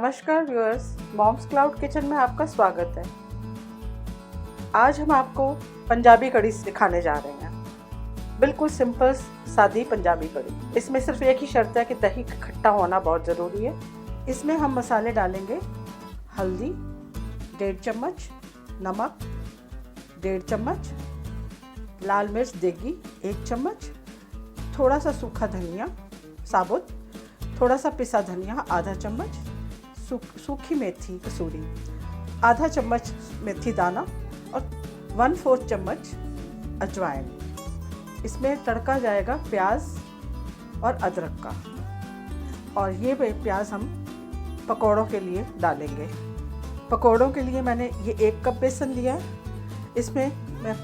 नमस्कार viewers, moms cloud kitchen में आपका स्वागत है। आज हम आपको पंजाबी कढ़ी सिखाने जा रहे हैं। बिल्कुल सिंपल सादी पंजाबी कढ़ी। इसमें सिर्फ एक ही शर्त है कि दही खट्टा होना बहुत ज़रूरी है। इसमें हम मसाले डालेंगे, हल्दी 1.5 चम्मच, नमक 1.5 चम्मच, लाल मिर्च देगी 1 चम्मच, थोड़ा सा सूखा धनिया साबुत, थोड़ा सा पिसा धनिया आधा चम्मच, सूखी मेथी कसूरी आधा चम्मच मेथी दाना और 1/4 चम्मच अजवाइन। इसमें तड़का जाएगा प्याज और अदरक का, और ये प्याज हम पकौड़ों के लिए डालेंगे। पकौड़ों के लिए मैंने ये 1 कप बेसन लिया है। इसमें मैं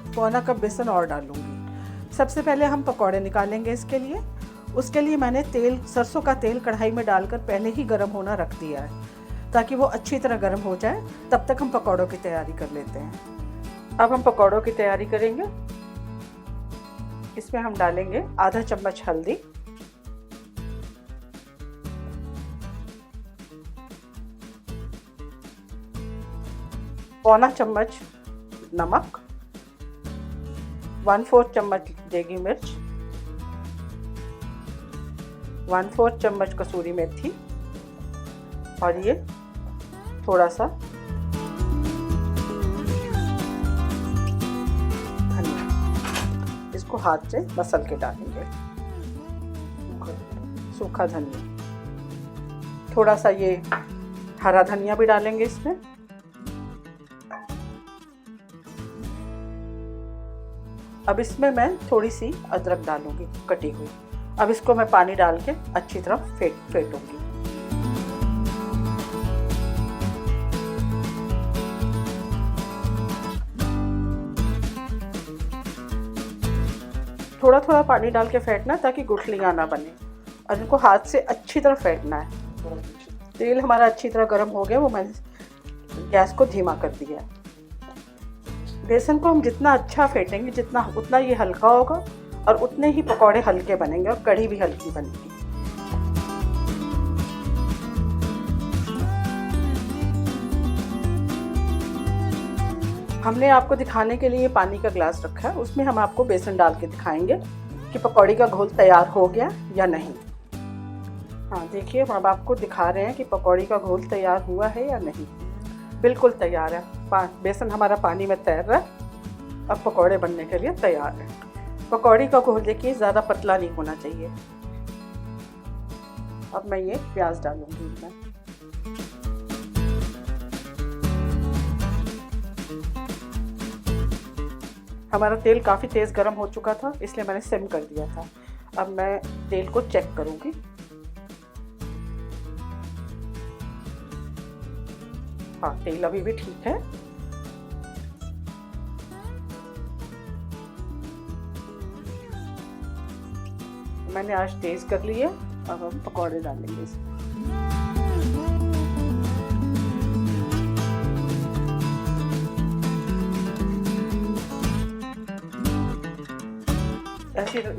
1/4 कप बेसन और डालूँगी। सबसे पहले हम पकौड़े निकालेंगे। इसके लिए उसके लिए मैंने सरसों का तेल कढ़ाई में डालकर पहले ही गर्म होना रख दिया है, ताकि वो अच्छी तरह गर्म हो जाए। तब तक हम पकौड़ों की तैयारी कर लेते हैं। अब हम पकौड़ों की तैयारी करेंगे। इसमें हम डालेंगे आधा चम्मच हल्दी, पौना चम्मच नमक, 1/4 चम्मच देगी मिर्च, 1/4 चम्मच कसूरी मेथी, और ये थोड़ा सा धनिया। इसको हाथ से मसल के डालेंगे। सूखा धनिया, थोड़ा सा ये हरा धनिया भी डालेंगे इसमें। अब इसमें मैं थोड़ी सी अदरक डालूंगी कटी हुई। अब इसको मैं पानी डाल के अच्छी तरह फेंटूंगी। थोड़ा थोड़ा पानी डाल के फेंटना ताकि गुठलियाँ ना बने, और इनको हाथ से अच्छी तरह फेंटना है। तेल हमारा अच्छी तरह गर्म हो गया, वो मैंने गैस को धीमा कर दिया। बेसन को हम जितना अच्छा फेंटेंगे उतना ये हल्का होगा, और उतने ही पकौड़े हल्के बनेंगे और कढ़ी भी हल्की बनेगी। हमने आपको दिखाने के लिए पानी का ग्लास रखा है। उसमें हम आपको बेसन डाल के दिखाएंगे कि पकौड़ी का घोल तैयार हो गया या नहीं। हाँ देखिए, हम आपको दिखा रहे हैं कि पकौड़ी का घोल तैयार हुआ है या नहीं। बिल्कुल तैयार है। बेसन हमारा पानी में तैर रहा है। अब पकौड़े बनने के लिए तैयार है। पकौड़ी का घोल देखिए ज़्यादा पतला नहीं होना चाहिए। अब मैं ये प्याज डालूंगी इसमें। हमारा तेल काफ़ी तेज़ गर्म हो चुका था, इसलिए मैंने सिम कर दिया था। अब मैं तेल को चेक करूंगी। हाँ, तेल अभी भी ठीक है। मैंने आज तेज कर लिया। अब हम पकौड़े डालेंगे इसमें।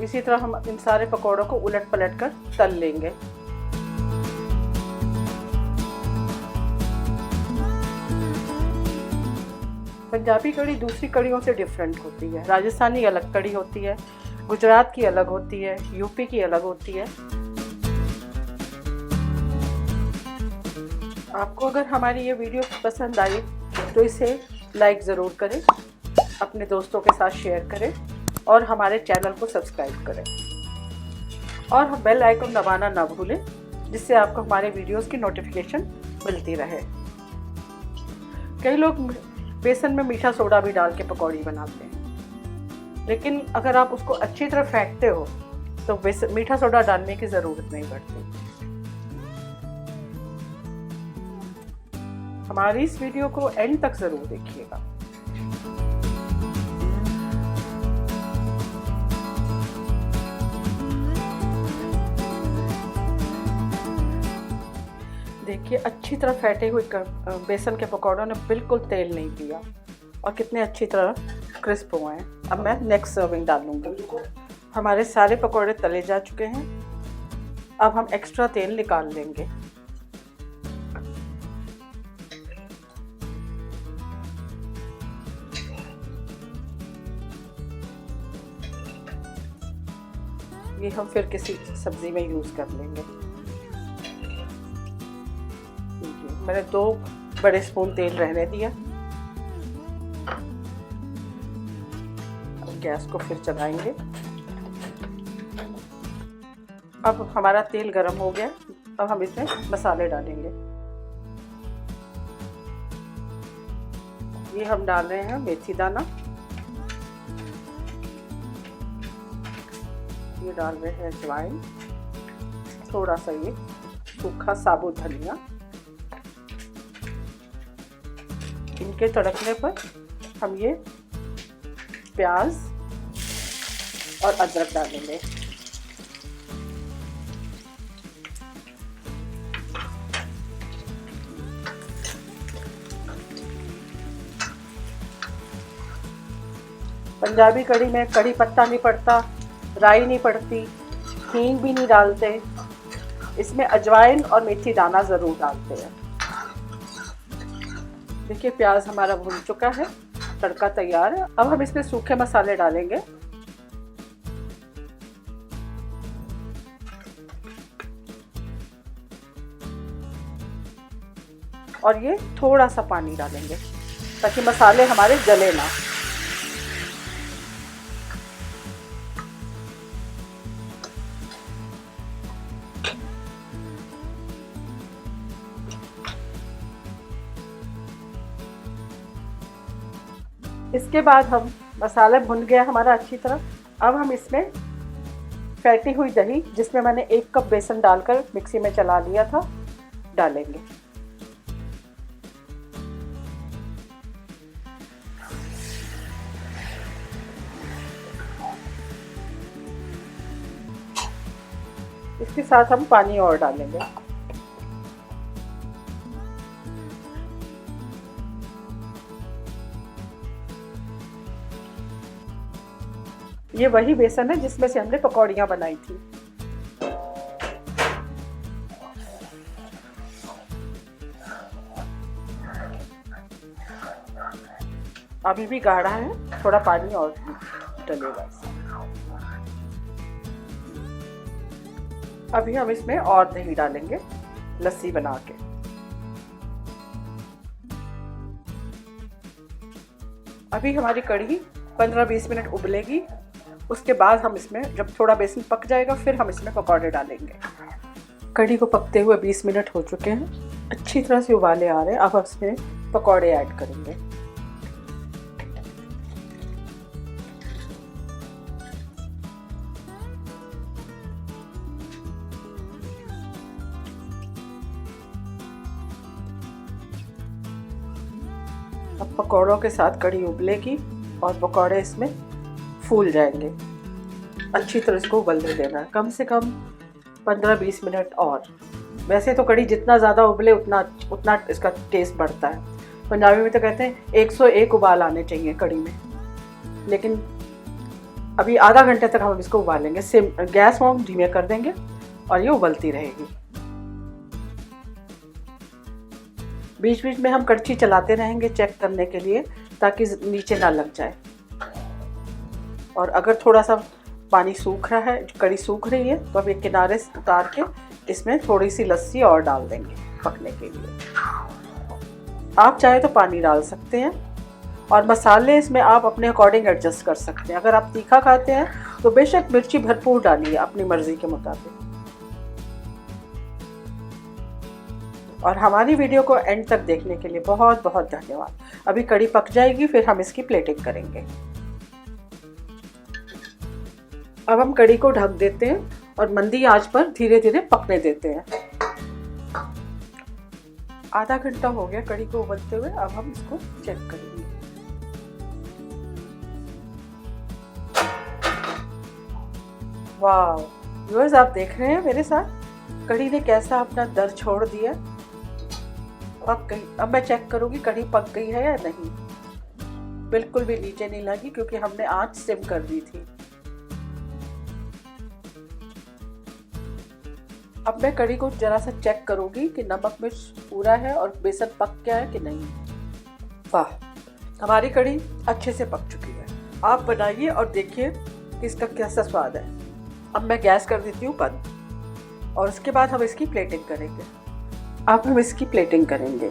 इसी तरह हम इन सारे पकौड़ों को उलट पलट कर तल लेंगे। पंजाबी कढ़ी दूसरी कढ़ियों से डिफरेंट होती है। राजस्थानी अलग कढ़ी होती है, गुजरात की अलग होती है, यूपी की अलग होती है। आपको अगर हमारी ये वीडियो पसंद आई तो इसे लाइक ज़रूर करें, अपने दोस्तों के साथ शेयर करें, और हमारे चैनल को सब्सक्राइब करें, और बेल आइकन दबाना ना भूलें, जिससे आपको हमारे वीडियोस की नोटिफिकेशन मिलती रहे। कई लोग बेसन में मीठा सोडा भी डाल के पकौड़ी बनाते हैं, लेकिन अगर आप उसको अच्छी तरह फेंटते हो तो मीठा सोडा डालने की ज़रूरत नहीं पड़ती। हमारी इस वीडियो को एंड तक ज़रूर देखिएगा। देखिए, अच्छी तरह फेंटे हुए बेसन के पकौड़ों ने बिल्कुल तेल नहीं पिया, और कितने अच्छी तरह क्रिस्प हुए हैं। अब मैं नेक्स्ट सर्विंग डालूंगी। हमारे सारे पकौड़े तले जा चुके हैं। अब हम एक्स्ट्रा तेल निकाल लेंगे। ये हम फिर किसी सब्जी में यूज़ कर लेंगे। मैंने 2 बड़े स्पून तेल रहने दिया। अब गैस को फिर चलाएंगे। अब हमारा तेल गरम हो गया। अब हम इसमें मसाले डालेंगे। ये हम डाल रहे हैं मेथी दाना, ये डाल रहे हैं अजवाइन, थोड़ा सा ये सूखा साबुत धनिया। इनके तड़कने पर हम ये प्याज और अदरक डालेंगे। पंजाबी कढ़ी में कढ़ी पत्ता नहीं पड़ता, राई नहीं पड़ती, हींग भी नहीं डालते। इसमें अजवाइन और मेथी दाना ज़रूर डालते हैं। देखिए प्याज हमारा भुन चुका है, तड़का तैयार है। अब हम इसमें सूखे मसाले डालेंगे। और ये थोड़ा सा पानी डालेंगे ताकि मसाले हमारे जले ना। इसके बाद हम मसाला भुन गया हमारा अच्छी तरह। अब हम इसमें फैटी हुई दही, जिसमें मैंने 1 कप बेसन डालकर मिक्सी में चला लिया था, डालेंगे। इसके साथ हम पानी और डालेंगे। ये वही बेसन है जिसमें से हमने पकौड़ियाँ बनाई थी। अभी भी गाढ़ा है, थोड़ा पानी और डलेगा। अभी हम इसमें और दही डालेंगे, लस्सी बना के। अभी हमारी कढ़ी 15-20 मिनट उबलेगी। उसके बाद हम इसमें, जब थोड़ा बेसन पक जाएगा, फिर हम इसमें पकौड़े डालेंगे। कढ़ी को पकते हुए 20 मिनट हो चुके हैं, अच्छी तरह से उबाले आ रहे हैं। अब हम इसमें पकौड़े ऐड करेंगे। अब पकौड़ों के साथ कढ़ी उबलेगी और पकौड़े इसमें फूल जाएंगे। अच्छी तरह इसको उबलने देना है, कम से कम 15-20 मिनट और। वैसे तो कढ़ी जितना ज़्यादा उबले उतना इसका टेस्ट बढ़ता है। पंजाबी में तो कहते हैं 101 उबाल आने चाहिए कढ़ी में, लेकिन अभी आधा घंटे तक हम इसको उबालेंगे। सिम गैस को हम धीमे कर देंगे और ये उबलती रहेगी। बीच बीच में हम कड़छी चलाते रहेंगे चेक करने के लिए, ताकि नीचे ना लग जाए। और अगर थोड़ा सा पानी सूख रहा है, कढ़ी सूख रही है, तो अब एक किनारे से उतार के इसमें थोड़ी सी लस्सी और डाल देंगे पकने के लिए। आप चाहे तो पानी डाल सकते हैं और मसाले इसमें आप अपने अकॉर्डिंग एडजस्ट कर सकते हैं। अगर आप तीखा खाते हैं तो बेशक मिर्ची भरपूर डालिए अपनी मर्ज़ी के मुताबिक। और हमारी वीडियो को एंड तक देखने के लिए बहुत बहुत धन्यवाद। अभी कढ़ी पक जाएगी, फिर हम इसकी प्लेटिंग करेंगे। अब हम कढ़ी को ढक देते हैं और मंदी आंच पर धीरे धीरे पकने देते हैं। आधा घंटा हो गया कढ़ी को उबलते हुए। अब हम इसको चेक करेंगे। वाह व्यूअर्स, आप देख रहे हैं मेरे साथ कढ़ी ने कैसा अपना दर छोड़ दिया। पक गई। अब मैं चेक करूंगी कढ़ी पक गई है या नहीं। बिल्कुल भी नीचे नहीं लगी क्योंकि हमने आंच सिम कर दी थी। अब मैं कढ़ी को जरा सा चेक करूंगी कि नमक मिर्च पूरा है और बेसन पक गया है कि नहीं। वाह, हमारी कढ़ी अच्छे से पक चुकी है। आप बनाइए और देखिए कि इसका कैसा स्वाद है। अब मैं गैस कर देती हूँ बंद और उसके बाद हम इसकी प्लेटिंग करेंगे। अब हम इसकी प्लेटिंग करेंगे।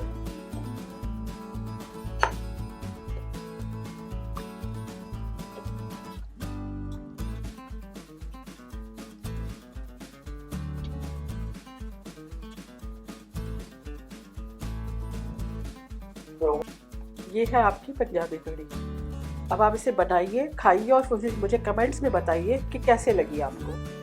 ये है आपकी पंजाबी कढ़ी। अब आप इसे बनाइए, खाइए और मुझे कमेंट्स में बताइए कि कैसे लगी आपको।